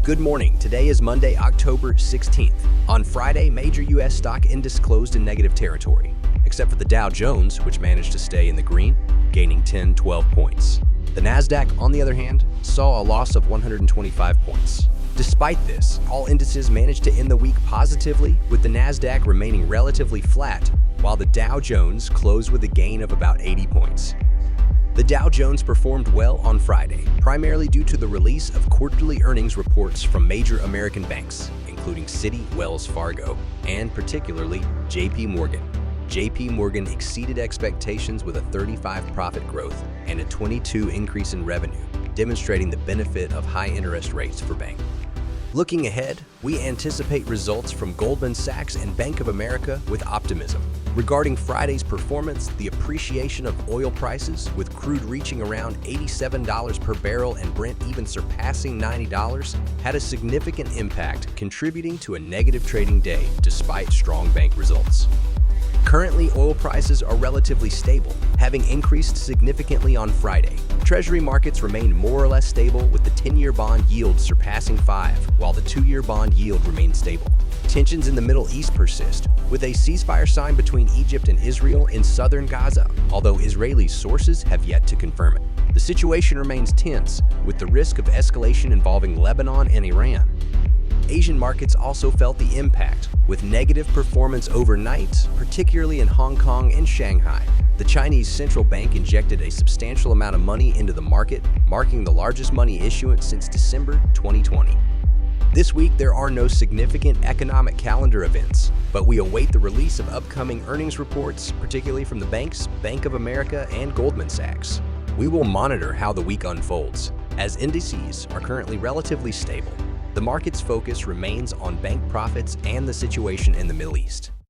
Good morning. Today is Monday, October 16th. On Friday, major U.S. stock indices closed in negative territory, except for the Dow Jones, which managed to stay in the green, gaining 12 points. The Nasdaq, on the other hand, saw a loss of 125 points. Despite this, all indices managed to end the week positively, with the Nasdaq remaining relatively flat, while the Dow Jones closed with a gain of about 80 points. The Dow Jones performed well on Friday, primarily due to the release of quarterly earnings reports from major American banks, including Citi, Wells Fargo, and particularly JP Morgan. JP Morgan exceeded expectations with a 35 profit growth and a 22 increase in revenue, demonstrating the benefit of high interest rates for banks. Looking ahead, we anticipate results from Goldman Sachs and Bank of America with optimism. Regarding Friday's performance, the appreciation of oil prices, with crude reaching around $87 per barrel and Brent even surpassing $90, had a significant impact, contributing to a negative trading day despite strong bank results. Currently, oil prices are relatively stable, having increased significantly on Friday. Treasury markets remain more or less stable, with the 10-year bond yield surpassing 5, while the 2-year bond yield remains stable. Tensions in the Middle East persist, with a ceasefire signed between Egypt and Israel in southern Gaza, although Israeli sources have yet to confirm it. The situation remains tense, with the risk of escalation involving Lebanon and Iran. Asian markets also felt the impact, with negative performance overnight, particularly in Hong Kong and Shanghai. The Chinese central bank injected a substantial amount of money into the market, marking the largest money issuance since December 2020. This week, there are no significant economic calendar events, but we await the release of upcoming earnings reports, particularly from the banks, Bank of America, and Goldman Sachs. We will monitor how the week unfolds, as indices are currently relatively stable. The market's focus remains on bank profits and the situation in the Middle East.